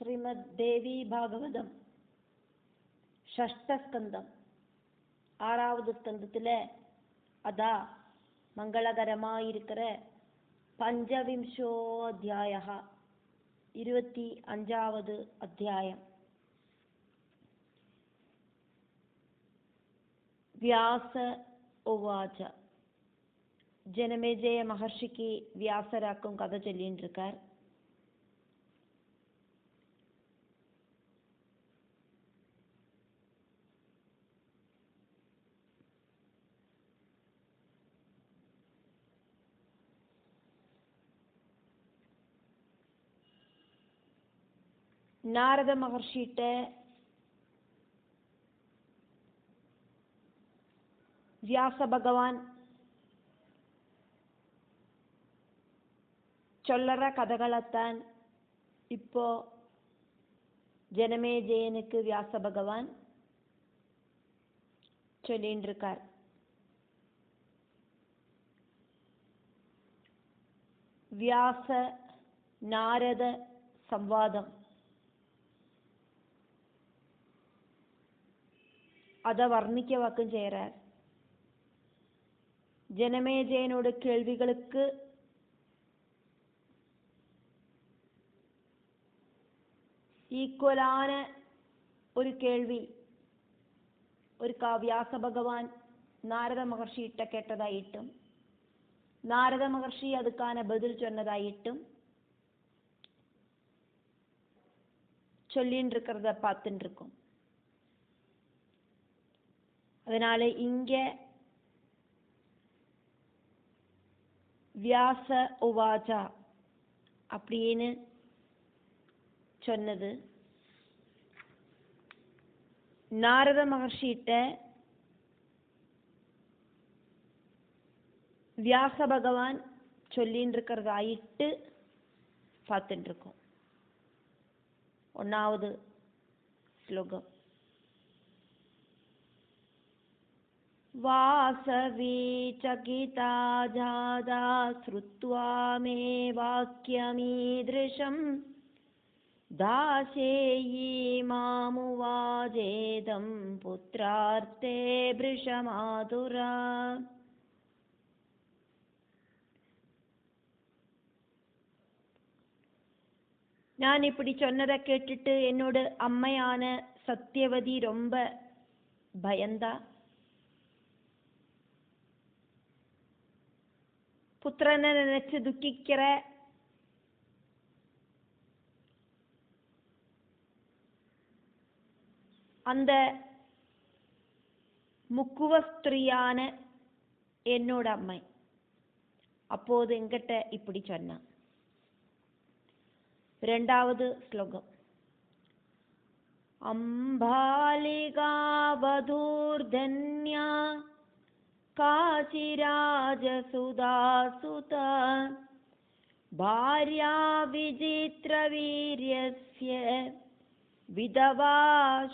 ஸ்ரீமத் தேவி பாகவதம் ஷஷ்டஸ்கந்தம் 6வது ஸ்கந்தத்தில் அதான் மங்களகரமாயிருக்கிற பஞ்சவிம்சோ அத்தியாய 25வது அத்தியாயம். வியாச உவாச்ச. ஜனமேஜய மகர்ஷிக்கு வியாசராக்கும் கதை சொல்லின்னு இருக்கார். நாரத மகர்ஷிட்ட வியாச பகவான் சொல்லற கதைகளைத்தான் இப்போ ஜனமேஜயனுக்கு வியாச பகவான் சொல்லின்னு இருக்கார். வியாச நாரத சம்வாதம் அதை வர்ணிக்க வாக்கும் செய்கிறார். ஜனமேஜயனோட கேள்விகளுக்கு ஈக்குவலான ஒரு கேள்வி ഒരു വ്യാസ ഭഗവാൻ നാരദ മഹർഷിയിട്ട കേട്ടതായിട്ടും നാരദ മഹർഷി അതുക്കാன பதில் சொன்னதாയിട്ടും சொல்லின்னு இருக்கிறத பார்த்துட்டு இருக்கோம். அதனால இங்க வியாச உவாச்சா அப்படின்னு சொன்னது நாரத மகர்ஷிட்ட வியாச பகவான் சொல்லின்னு இருக்கிறதாயிட்டு பார்த்துட்டு இருக்கோம். 1வது ஸ்லோகம். வாசவி சகிதா ஜாதா ஸ்ருத்வா மே வாக்யமீத்ருஷம் தாசேயி மாமுவாஜேதம் புத்ரார்த்தே பிருஷமாதுரா. நான் இப்படி சொன்னதை கேட்டுட்டு என்னோட அம்மையான சத்தியவதி ரொம்ப பயந்தா. புத்திரனை நினைச்சு துக்கிக்கிற அந்த முக்குவஸ்திரியான என்னோட அம்மை அப்போது என்கிட்ட இப்படி சொன்னான். 2வது ஸ்லோகம். அம்பாலிகா வதூர்தன்யா காசிராஜசுதாசுதா பார்யா விசித்ரவீர்யஸ்ய விதவா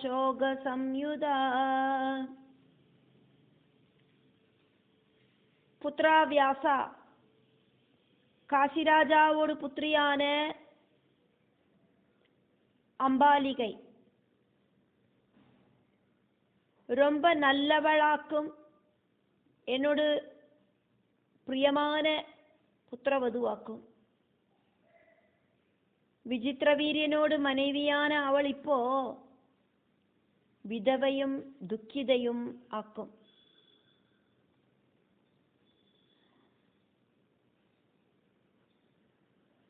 சோக சம்யுதா. புத்ரா வியாசா, காசிராஜாவோட புத்திரியான அம்பாலிகை ரொம்ப நல்லவளாக்கும் என்னோட பிரியமான புத்திரவதுவாக்கும். விசித்திரவீரியனோடு மனைவியான அவள் இப்போ விதவையும் துக்கிதையும் ஆக்கும்.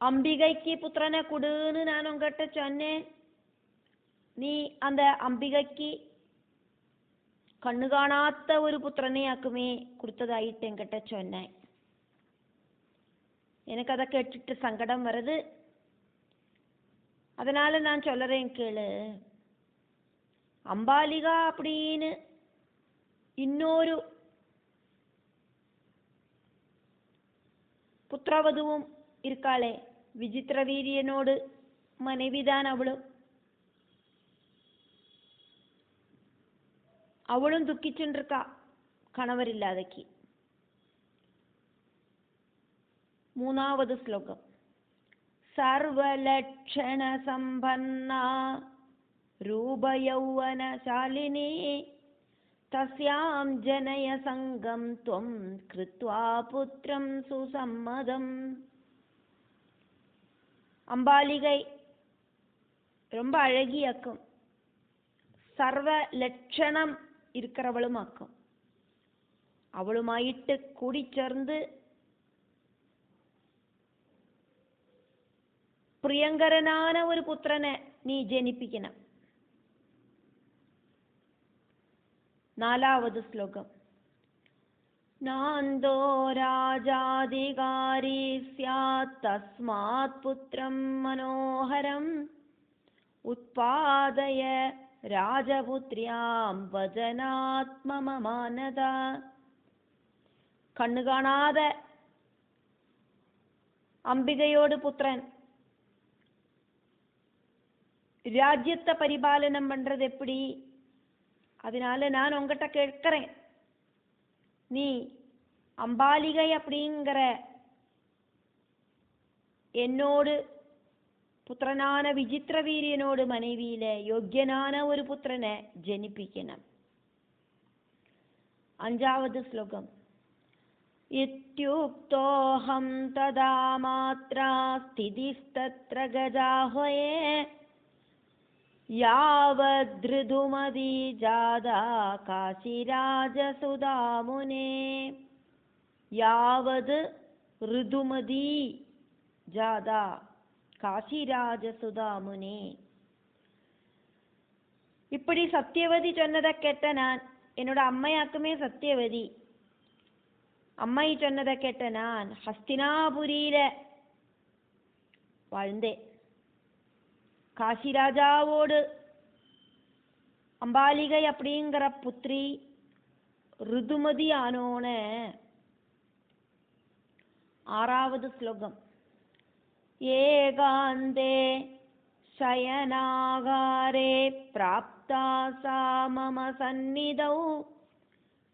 அம்பிகைக்கு புத்திரனை கொடுன்னு நான் உங்ககிட்ட சொன்னேன். நீ அந்த அம்பிகைக்கு கண்ணு காணாத்த ஒரு புத்திரனை ஆக்குமே கொடுத்ததாயிட்டு என்கிட்ட சொன்னேன். எனக்கு அதை கேட்டுட்டு சங்கடம் வருது. அதனால நான் சொல்றேன் கேளு. அம்பாலிகா அப்படின்னு இன்னொரு புத்திரவதுவும் இருக்காளே, விசித்திரவீரியனோடு மனைவிதான் அவளும். அவளும் துக்கிச்சுன்னு இருக்கா கணவர் இல்லாதக்கு. 3வது ஸ்லோகம். സർവലക്ഷണസമ്പന്നാ രൂപയൗവനശാലിനീ തസ്യാം ജനയ സംഗം ത്വം കൃത്വാ പുത്രം സുസമ്മതം. அம்பாலிகை ரொம்ப அழகியாக்கும், சர்வ லட்சணம் இருக்கிறவளும் ஆக்கும். അവളുമായിട്ട് കൂടിച്ചേർന്ന് പ്രിയങ്കരനാன ഒരു പുത്രനെ നീ ജനിപ്പിക്കണം. 4வது ശ്ലോകം. നാന്തോ രാജാധികാരി സ്യാത് തസ്മാത് പുത്രം മനോഹരം ഉത്പാദയ രാജപുത്ര്യാം വചനാത്മമാനത. കണ്ണു കാണാതെ അംബികയോട് പുത്രൻ രാജ്യത്തെ പരിപാലനം പண்றது எப்படி, அதனால நான் உங்ககிட்ட கேட்கிறேன், நீ அம்பாலிகை அப்படிங்கிற என்னோடு പുത്രനാன വിചിത്രവീര്യനോട് മനവിയിലെ യോഗ്യനാന ഒരു പുത്രനെ ജനിപ്പിക്കണം. 5வது ശ്ലോകം. ഇത്യുക്തോഹം തദാ മാത്രാ സ്ഥിതിസ്തത്ര ഗജാഹ്വയേ യാവദൃതുമതി ജാതാ കാശിരാജസുധാമുനേ. യാവത് ഋതുമതി ജാതാ காசிராஜசுதாமுனே. இப்படி சத்தியவதி சொன்னதை கேட்ட நான், என்னோட அம்மையாக்குமே சத்தியவதி, அம்மை சொன்னதை கேட்ட நான் ஹஸ்தினாபுரியில வாழ்ந்தேன். காசிராஜாவோடு அம்பாலிகை அப்படிங்கிற புத்திரி ருதுமதி ஆனோன. 6வது ஸ்லோகம். ஏகாந்தே शयनागारे प्राप्ता सा मम सन्निधौ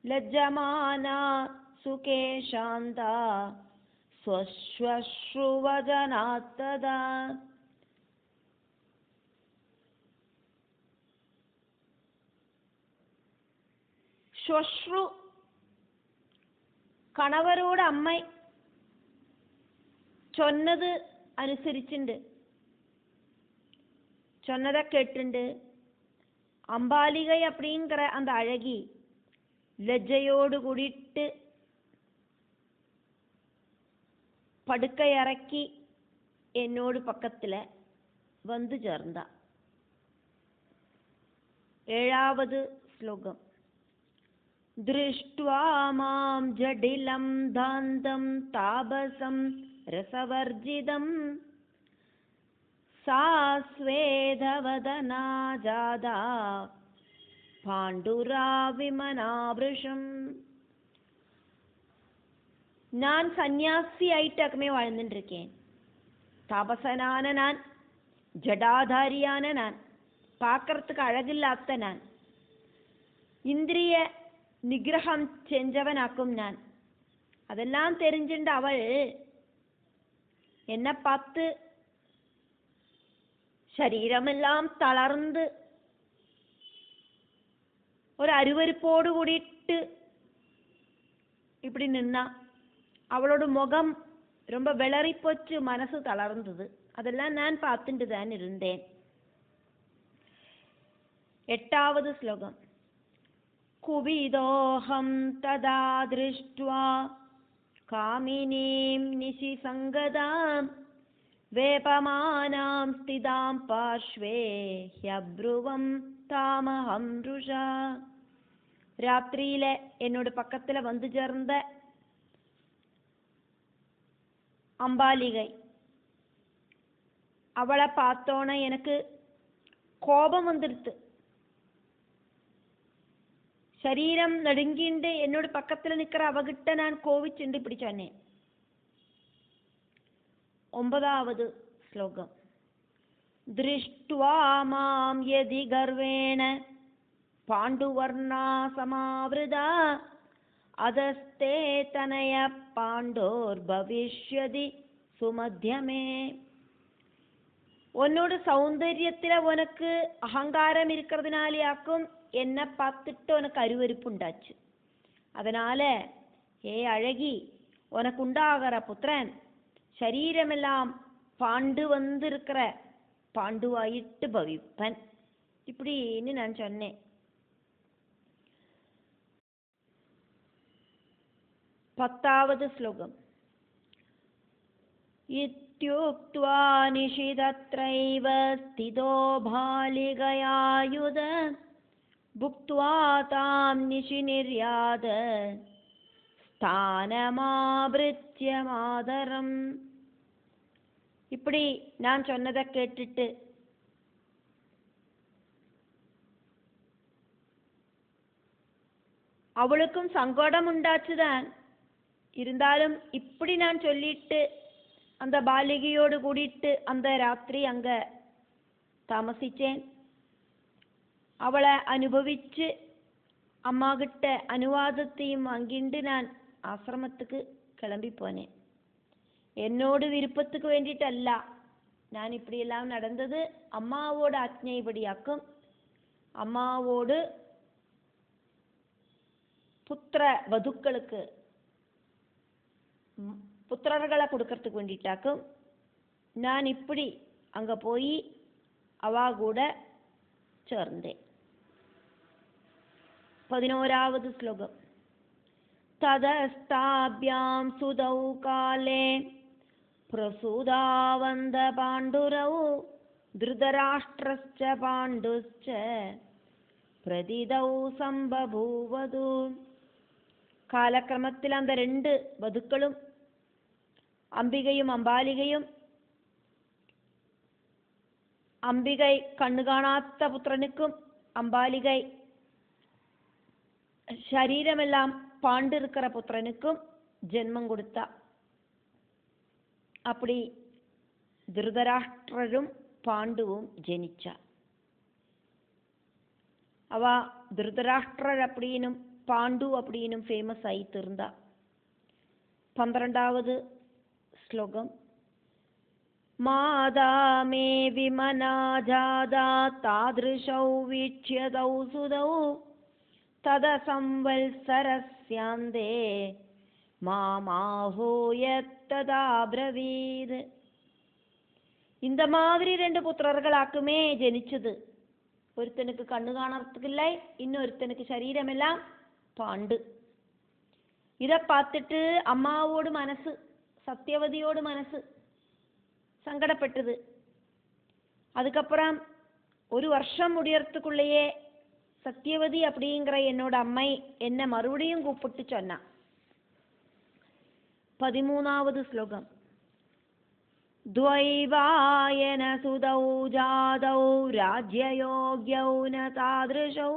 लज्जमाना सुखे शान्ता स्वश्वश्रुवदनात्तदा. ശ്വശ്രു കണവരോട് അമ്മ ചൊന്നത് അനുസരിച്ചുണ്ട്, சொன்னதை கேட்டுண்டு. அம்பாலிகை அப்படிங்கிற அந்த அழகி லஜ்ஜையோடு கூடிட்டு படுக்கை இறக்கி என்னோடு பக்கத்தில் வந்து சேர்ந்தா. 7வது ஸ்லோகம். திருஷ்ட்வா மாம் ஜடிலம் தாந்தம் தாபசம் ரசவர்ஜிதம் सा स्वेदवदना जादा പാണ്ഡുരാവിമനാവൃഷം. நான் சன்னியாசி ஆயிட்டாக்குமே வாழ்ந்துருக்கேன். தாபசனான நான், ஜடாதாரியான நான், பார்க்கறதுக்கு அழகில்லாத்த நான், இந்திரிய நிகிரகம் செஞ்சவனாக்கும் நான். அதெல்லாம் தெரிஞ்சுண்டு அவள் என்ன பார்த்து ശരീരമെല്ലാം തളർന്ന് ഒരു അരുവരുപ്പോട് കൂടിയിട്ട് இப்படி நின்னா. அவளோட முகம் ரொம்ப விளறி போச்சு, மனசு தளர்ந்தது. அதெல்லாம் நான் பார்த்துட்டு தான் இருந்தேன். 8வது ஸ்லோகம். குபிதோஹம் ததா திருஷ்ட்வா காமினீம் நிஷி சங்கதாம் வேபமானாம் ஸ்திதாம் பார்ஷ்வே ஹ்யப்ருவம் தாமஹம் ருஷா. ராத்திரியில என்னோட பக்கத்துல வந்து சேர்ந்த அம்பாலிகை, அவளை பார்த்தோன்னே எனக்கு கோபம் வந்துடுத்து. சரீரம் நடுங்கிண்டு என்னோட பக்கத்துல நிக்கிற அவகிட்ட நான் கோவிச்சுண்டு இப்படி சொன்னேன். 9வது ஸ்லோகம். திருஷ்ட்வா மாம் யதி கர்வேண பாண்டுவர்ணா சமாவ்ருதா அதஸ்தே தனய பாண்டோர் பவிஷ்யதி சுமத்யமே. உன்னோட சௌந்தரியத்துல உனக்கு அகங்காரம் இருக்கிறதுனாலேயாக்கும் என்ன பார்த்துட்டு உனக்கு அருவருப்பு உண்டாச்சு. அதனால ஏ அழகி, உனக்கு உண்டாகிற புத்திரன் சரீரமெல்லாம் பாண்டு வந்திருக்கிற பாண்டுவாயிட்டு பவிப்பன் இப்படின்னு நான் சொன்னேன். 10வது ஸ்லோகம். இத்யுக்த்வா நிஷிதத்ரைவ ஸ்திதோ பாலிகயாயுத புக்த்வா தாம் நிஷிநிர்யாத ஸ்தானமாப்ருத்ய மாதரம். இப்படி நான் சொன்னதை கேட்டுட்டு அவளுக்கும் சங்கடம் உண்டாச்சுதான். இருந்தாலும் இப்படி நான் சொல்லிட்டு அந்த பாலிகையோடு கூடிட்டு அந்த ராத்திரி அங்க தாமசிச்சேன். அவளை அனுபவிச்சு அம்மா கிட்ட அனுவாதத்தையும் வாங்கிட்டு நான் ஆசிரமத்துக்கு கிளம்பி போனேன். என்னோட விருப்பத்துக்கு வேண்டியிட்டல்ல நான் இப்படியெல்லாம் நடந்தது. அம்மாவோட ஆജ്ഞைப்படியாக்கும். அம்மாவோடு புத்திர வதுக்களுக்கு புத்திரர்களை கொடுக்கறதுக்கு வேண்டிட்டாக்கும் நான் இப்படி அங்க போய் அவா கூட சேர்ந்தேன். 11வது ஸ்லோகம். ததஸ்தாபியாம் சுதௌ காலே பிரசூதாவந்த பாண்டுரௌ திருதராஷ்டிரஸ்ச பாண்டுஸ்ச பிரதிதௌ சம்பபூவது. കാലക്രമത്തിൽ அந்த 2 വധുക്കളും അംബികയും അംബാലികയും അംബികை കണ്ണു കാണാത്ത പുത്രനുക്കും അംബാലികை ശരീരമെല്ലാം പാണ്ടിருக்கிற புத்திரனுக்கும் ஜென்மம் கொடுத்தா. அப்படி திருதராஷ்டிரரும் பாண்டுவும் ஜெனிச்சா. அவ திருதராஷ்டிரர் அப்படின்னும் பாண்டு அப்படின்னும் ஃபேமஸ் ஆயிட்டு இருந்தா. 12வது ஸ்லோகம். மாதா மே விமனாஜாதா தாத்ருஷௌ வீட்சியதௌ சுதௌ தத சம்வத்சரஸ்யாந்தே மாமாஹூய ததா ப்ரவீத். இந்த மாதிரி 2 புத்திரர்களாக்குமே ஜெனிச்சது. ഒരുത്തനുക്ക് കണ്ണു കാണാത്തതില്ല, இன்னொருத்தனுக்கு ശരീരമെല്ലാം പാണ്ട്. ഇதை பார்த்துட்டு அம்மாவோடு மனசு, சத்தியவதியோடு மனசு சங்கடப்பட்டது. அதுக்கப்புறம் 1 வருஷம் முடியறதுக்குள்ளேயே சத்தியவதி அப்படிங்கிற என்னோட அம்மை என்ன மறுபடியும் கூப்பிட்டு சொன்னா. 13வது ஸ்லோகம். द्वैवायन सुदौ जादौ राज्ययोग्यौ न तादृशौ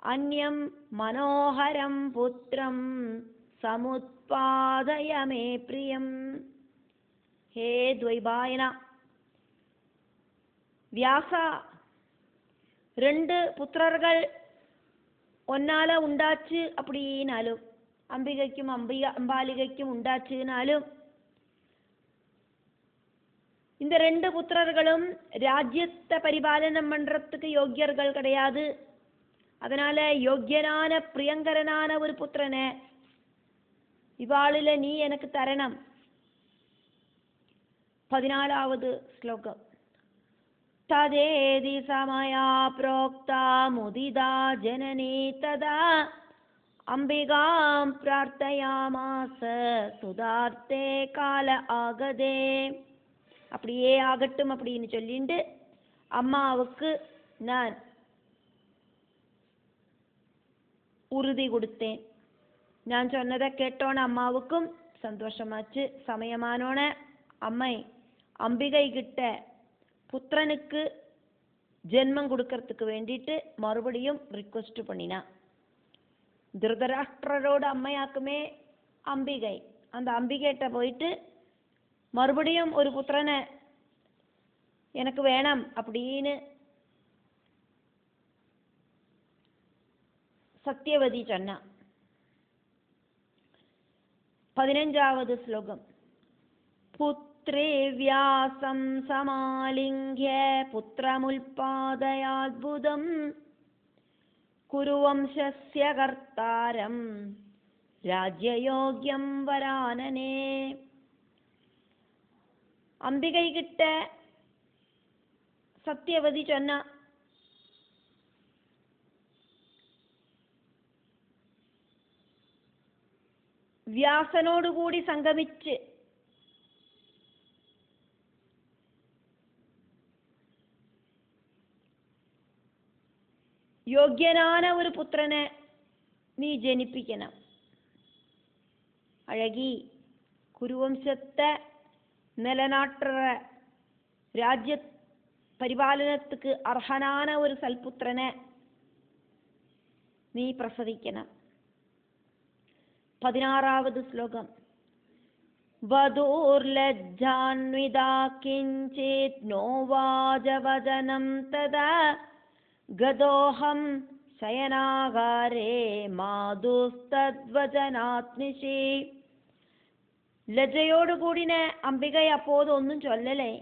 अन्यं मनोहरं पुत्रं समुत्पादय मे प्रियं. हे द्वैवायन, വ്യാസ, 2 പുത്രர்கள் ഒന്നാല ഉണ്ടാச்சு அப்படினாலும் அம்பிகைக்கும் அம்பாலிகைக்கும் உண்டாச்சுனாலும் இந்த 2 புத்திரர்களும் ராஜ்யத்தை பரிபாலனம் பண்றதுக்கு யோக்கியர்கள் கிடையாது. அதனால யோக்கியனான பிரியங்கரனான ஒரு புத்திரனை இவாளில நீ எனக்கு தரணும். 14வது ஸ்லோகம். ததேதி சமயா ப்ரோக்தா முதிதா ஜனனி ததா அம்பிகாம் பிரார்த்தயாமாச சுதார்த்தே கால ஆகதே. அப்படியே ஆகட்டும் அப்படின்னு சொல்லிட்டு அம்மாவுக்கு நான் உறுதி கொடுத்தேன். நான் சொன்னதை கேட்டோன அம்மாவுக்கும் சந்தோஷமாச்சு. சமயமானோன அம்மை அம்பிகை கிட்ட புத்திரனுக்கு ஜென்மம் கொடுக்கறதுக்கு வேண்டிட்டு மறுபடியும் ரிக்வெஸ்ட் பண்ணினா. திருதராஷ்டிரரோட அம்மையாக்குமே அம்பிகை. அந்த அம்பிகைட்ட போயிட்டு மறுபடியும் ஒரு புத்திரனை எனக்கு வேணும் அப்படின்னு சத்தியவதி சொன்னா. 15வது ஸ்லோகம். புத்திர ത്രിവ്യാസം സമാലിംഗ്യ പുത്രമുൽപാദയാത്ഭുതം കുരുവംശസ്യ കർത്താരം രാജ്യയോഗ്യം വരാനനേ. അംബികൈകിട്ട സത്യവതി ചൊന്ന വ്യാസനോടുകൂടി സംഗമിച്ച് യോഗ്യനാന ഒരു പുത്രനെ നീ ജനിപ്പിക്കണം. അഴകി കുരുവംശത്തെ നിലനാട്ടുற രാജ്യ പരിപാലനத்துக்கு അർഹനാന ഒരു സൽപുത്രനെ നീ പ്രസവിക്കണം. 16ാவது ശ്ലോകം. വധൂർലജ്ജാന്വിതാ കിഞ്ചിത് നോവാജവദനം തദാ ഗതോഹം ശയനാകാരേ മാതുസ്തദ്വചനാത്മിഷി. ലജ്ജയോടുകൂടിനെ അംബിക അപ്പോത് ഒന്നും ചൊല്ലലേ.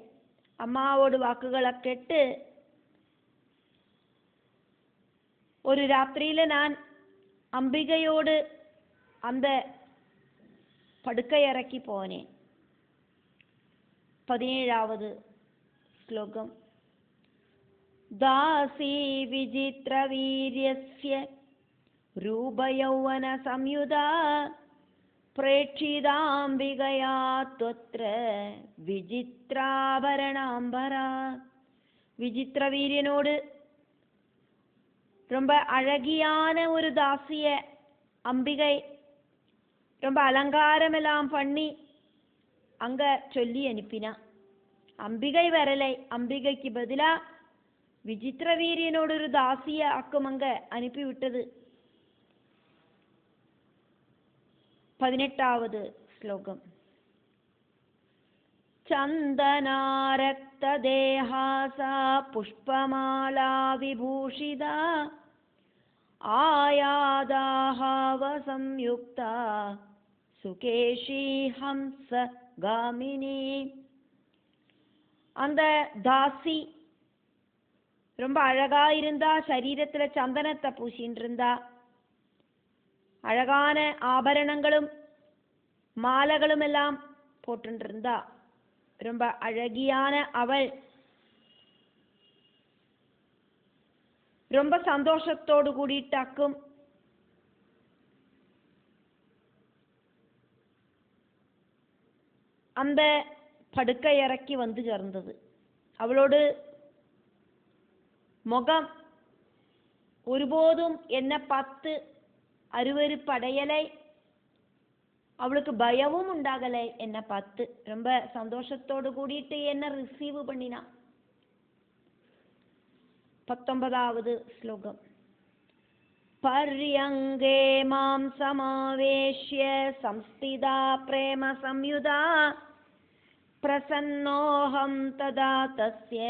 അമ്മാവോട് വാക്കുകളൊക്കെ ഇട്ട് ഒരു രാത്രിയിൽ ഞാൻ അംബികയോട് അന്ത പടുക്കയിറക്കി പോനെ. 17ാவது ശ്ലോകം. ദാസീ വിചിത്രവീര്യസ്യ രൂപയൗവന സംയുതാ പ്രേക്ഷിതാംബികയാ ത്വത്ര വിചിത്രാഭരണാംബര. വിചിത്രവീര്യനോട് ரொம்ப அழகியான ஒரு தாசிய அம்பிகை ரொம்ப அலங்காரமெல்லாம் பண்ணி அங்க சொல்லி அனுப்பினா. அம்பிகை வரலை, அம்பிகைக்கு பதிலா விசித்திரவீரியனோடு ஒரு தாசிய அக்கும் அங்க அனுப்பி விட்டது. 18ാவது ശ്ലോകം. ചന്ദനാരക്തദേഹാസാ പുഷ്പമാലാ വിഭൂഷിതാ ആയാദാഹവ സംയുക്ത സുകേശി ഹംസ ഗാമിനി. அந்த தாசி ரொம்ப அழகா இருந்தா, சரீரத்துல சந்தனத்தை பூசின்னு இருந்தா, அழகான ஆபரணங்களும் மாலைகளும் எல்லாம் போட்டு இருந்தா. ரொம்ப அழகியான அவள் ரொம்ப சந்தோஷத்தோடு கூடிட்டாக்கும் அந்த படுக்கை இறக்கி வந்து சேர்ந்தது. அவளோடு முகம் ஒருபோதும் என்ன பார்த்து அருவருப்படையலை, அவளுக்கு பயமும் உண்டாகலை. என்ன பார்த்து ரொம்ப சந்தோஷத்தோடு கூடிட்டு என்ன ரிசீவ் பண்ணினா. 19ாவது ശ്ലോകം. பர்யங்கே மாம் சமாவேஷ்ய சம்ஸ்திதா பிரேம சம்யுதா பிரசன்னோஹம் ததா தஸ்ய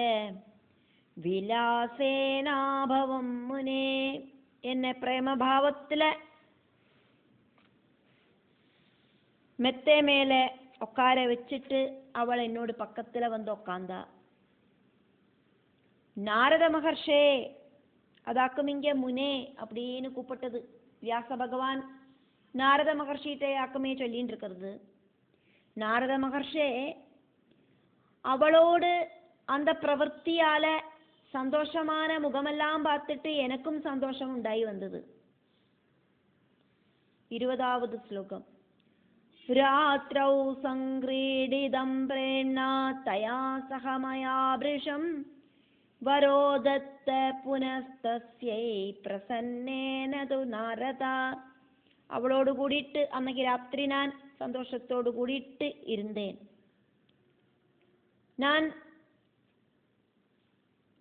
விலாசேனாபவம் முனே. എന്നെ പ്രേമഭാവത്തിലെ മെത്തേ മേലെ ഒക്കാരെ വെച്ചിട്ട് അവൾ എന്നോട് പക്കത്തിലെ വന്ന് ഉക്കാന്ത. நாரத மகர்ஷே அதாக்கும் இங்கே முனே அப்படின்னு கூப்பிட்டது. வியாச பகவான் நாரத மகர்ஷிட்ட யாக்குமே சொல்லின்னு இருக்கிறது. நாரத மகர்ஷே அவளோடு அந்த பிரவൃத்தியால சந்தோஷமான முகமெல்லாம் பார்த்துட்டு எனக்கும் சந்தோஷம் உண்டாகி வந்தது. 20ாவது ശ്ലോകം. രാത്രൗ സംക്രീഡിതം പ്രേണ്ണാ തയാ സഹ മയാ വൃഷം വരോദത്ത പുനസ്തസ്യൈ പ്രസന്നേന തു നാരദ. അവളോട് കൂടിയിട്ട് അന്നേക്ക് രാത്രി ഞാൻ സന്തോഷത്തോടു കൂടിയിട്ട് ഇരുന്നേൻ. ഞാൻ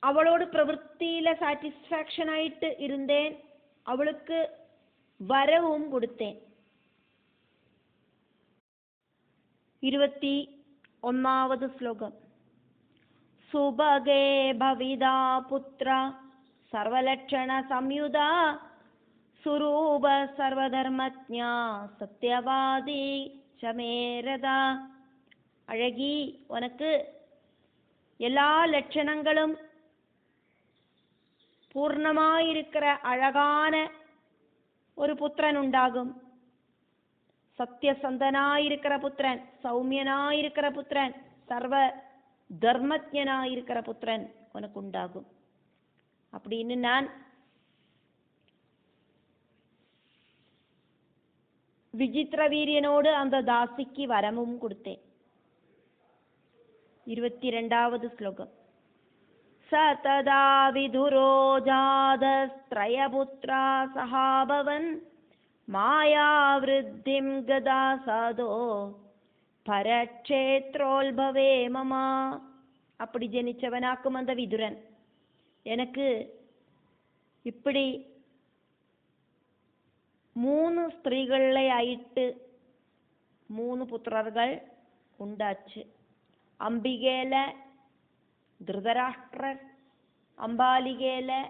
അവളോട് പ്രവൃത്തിയിലെ സാറ്റിസ്ഫാക്ഷൻ ആയിട്ട് ഇരുന്നേൻ. അവൾക്ക് വരവും കൊടുത്തേൻ. 21ാவது ശ്ലോകം. സുഭഗേ ഭവിതാ പുത്ര സർവലക്ഷണ സംയുത സുരൂപ സർവധർമ്മജ്ഞ സത്യവാദി ശമേരത. அழகி, உனக்கு எல்லா லட்சணங்களும் பூர்ணமாயிருக்கிற அழகான ஒரு புத்திரன் உண்டாகும். சத்தியசந்தனாயிருக்கிற புத்திரன், சௌமியனாயிருக்கிற புத்திரன், சர்வ தர்மஜனாயிருக்கிற புத்திரன் உனக்கு உண்டாகும் அப்படின்னு நான் விசித்திர வீரியனோடு அந்த தாசிக்கு வரமும் கொடுத்தேன். 22வது ஸ்லோகம். சததா விதுரோ ஜாதஸ்த்ரயபுத்ரா சஹாபவன் மாயாவிருத்திம் கதா சாதோ பரக்ஷேத்ரோல்பவே மமா. அப்படி ஜனிச்சவனாக்கும் அந்த விதுரன் எனக்கு இப்படி 3 സ്ത്രീകളെ ആയിട്ട് 3 പുത്രர்கள் ഉണ്ടാச்சு. അംബികയിലെ ധൃതരാഷ്ട്രർ, അംബാലികയിലെ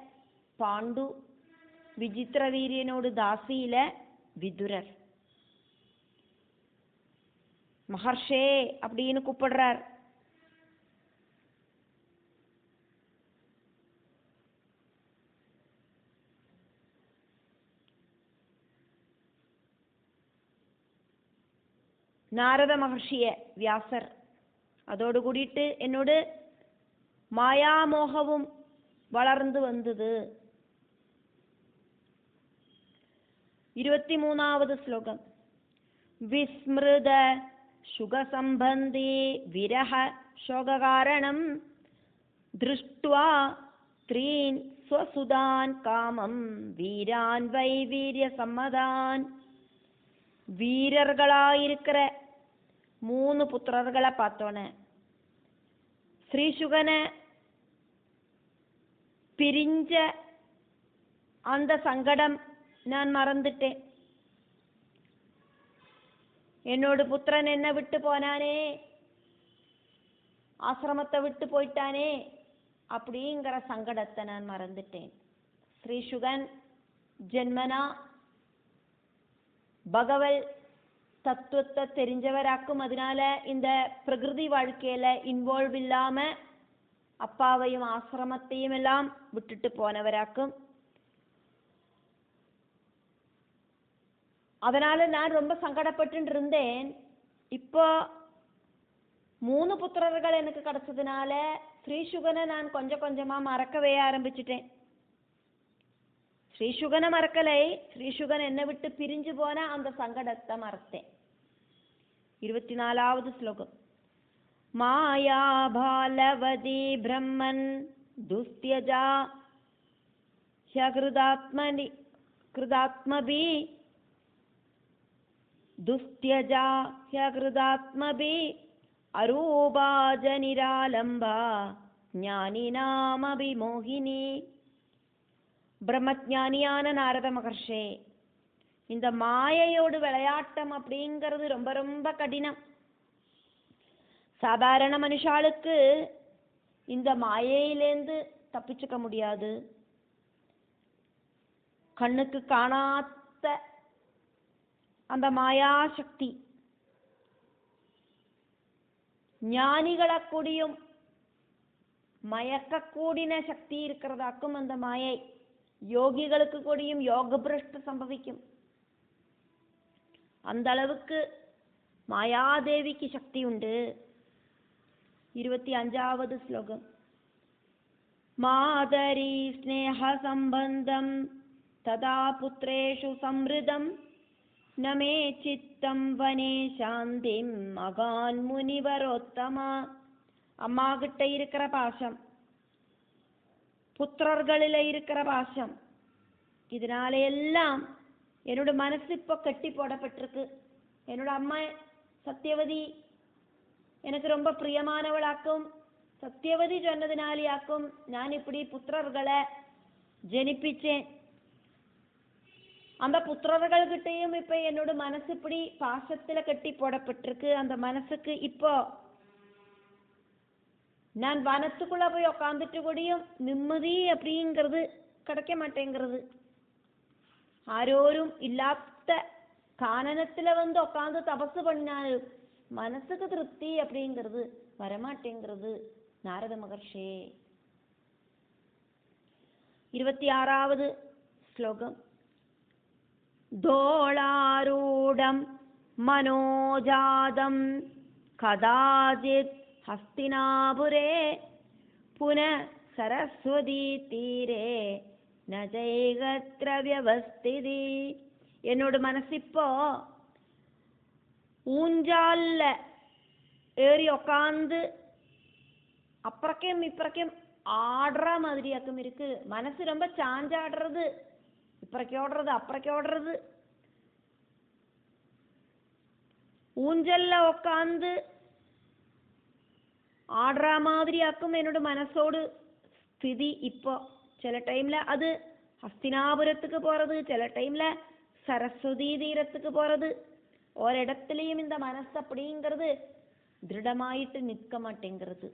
പാണ്ഡു, വിചിത്രവീര്യനോട് ദാസിയിലെ விதுரர். மகர்ஷே அப்படின்னு கூப்பிடுறார். നാരദ മഹർഷിയെ വ്യാസർ. അതോട് കൂടിയിട്ട് എന്നോട് മായാമോഹവും വളർന്നു വന്നത്. 23வது ശ്ലോകം. വിസ്മൃത ശുഗസംബന്ധി വിരഹ ശോകകാരണം ദൃഷ്ട്വാ ത്രീൻ സ്വസുതാൻ കാമം വീരാൻ വൈ വീര്യസമ്മതാൻ. வீரர்களாயிருக்கிற 3 புத்திரர்களை பார்த்தோன்னே ஸ்ரீசுகனை பிரிஞ்ச அந்த சங்கடம் நான் மறந்துட்டேன். என்னோட புத்திரன் என்ன விட்டு போனானே, ஆசிரமத்தை விட்டு போயிட்டானே அப்படிங்கிற சங்கடத்தை நான் மறந்துட்டேன். ஸ்ரீசுகன் ஜென்மனா பகவல் தத்துவத்தை தெரிஞ்சவராக்கும். அதனால இந்த பிரகிருதி வாழ்க்கையில இன்வால்வ் இல்லாம அப்பாவையும் ஆசிரமத்தையும் எல்லாம் விட்டுட்டு போனவராக்கும். அதனால நான் ரொம்ப சங்கடப்பட்டு இருந்தேன். இப்போ 3 புத்திரர்கள் எனக்கு கிடைச்சதுனால ஸ்ரீசுகனை நான் கொஞ்சம் கொஞ்சமா மறக்கவே ஆரம்பிச்சுட்டேன். ஸ்ரீசுகனை மறக்கலை, ஸ்ரீசுகன் என்னை விட்டு பிரிஞ்சு போன அந்த சங்கடத்தை மறத்தேன். 24வது ஸ்லோகம். மாயா பாலவதி பிரம்மன் துஸ்த்யஜா ஹ்யகிருதாத்மனி கிருதாத்மபி துஸ்த்யஜா ஹ்யகிருதாத்மபி அரூபாஜனிராலம்பா ஞானினாமபிமோகினி. பிரம்மஞானியான நாரத மகர்ஷே, இந்த மாயையோடு விளையாட்டம் அப்படிங்கிறது ரொம்ப ரொம்ப கடினம். சாதாரண மனுஷாளுக்கு இந்த மாயையிலேருந்து தப்பிச்சுக்க முடியாது. கண்ணுக்கு காணாத அந்த மாயாசக்தி ஞானிகளை கூடியும் மயக்கக்கூடின சக்தி இருக்கிறதாக்கும் அந்த மாயை. யோகிகளுக்கு கூடியும் யோக பிரஷ்ட சம்பவிக்கும். அந்த அளவுக்கு மாயாதேவிக்கு சக்தி உண்டு. 25வது ஸ்லோகம். மாதரி ஸ்நேஹ சம்பந்தம் ததா புத்ரேஷு சம்ருதம் நமே சித்தம் வனே சாந்திம் மகான் முனிவரோத்தமா. அம்மா கிட்ட இருக்கிற பாசம், புத்திரர்களில் இருக்கிற பாசம், இதனால எல்லாம் என்னோட மனசு இப்போ கட்டி போடப்பட்டிருக்கு. என்னோட அம்மா சத்தியவதி எனக்கு ரொம்ப பிரியமானவளாக்கும். சத்தியவதி சொன்னதினாலேயாக்கும் நான் இப்படி புத்திரர்களை ஜனிப்பிச்சேன். அந்த புத்திரர்கள்கிட்டையும் இப்போ என்னோட மனசு இப்படி பாசத்தில் கட்டி போடப்பட்டிருக்கு. அந்த மனசுக்கு இப்போ நான் வனத்துக்குள்ள போய் உக்காந்துட்டு கூடியும் நிம்மதி அப்படிங்கிறது கிடைக்க மாட்டேங்கிறது. ஆரோரும் இல்லாத கானனத்துல வந்து உட்காந்து தபசு பண்ணாலும் மனசுக்கு திருப்தி அப்படிங்கிறது வரமாட்டேங்கிறது நாரத மகர்ஷே. 26வது ஸ்லோகம். தோளாரூடம் மனோஜாதம் கதாஜித் ஹஸ்தினாபுரே புன சரஸ்வதி தீரே நஜைகத்ர வியவஸ்திதி. என்னோட மனசிப்போ ஊஞ்சால்ல ஏறி உக்காந்து அப்புறக்கும் இப்புறக்கும் ஆடுற மாதிரியாக்கும் இருக்கு. மனசு ரொம்ப சாஞ்சாடுறது, இப்புறக்கே ஓடுறது அப்புறக்கே ஓடுறது. ஊஞ்சல்ல உக்காந்து ஆடுற மாதிரியாக்கும் என்னோட மனசோடு ஸ்திதி. இப்போ சில டைம்ல அது ஹஸ்தினாபுரத்துக்கு போறது, சில டைம்ல சரஸ்வதி தீரத்துக்கு போறது. ஒரிடத்துலயும் இந்த மனசு அப்படிங்கிறது திருடமாயிட்டு நிற்க மாட்டேங்கிறது.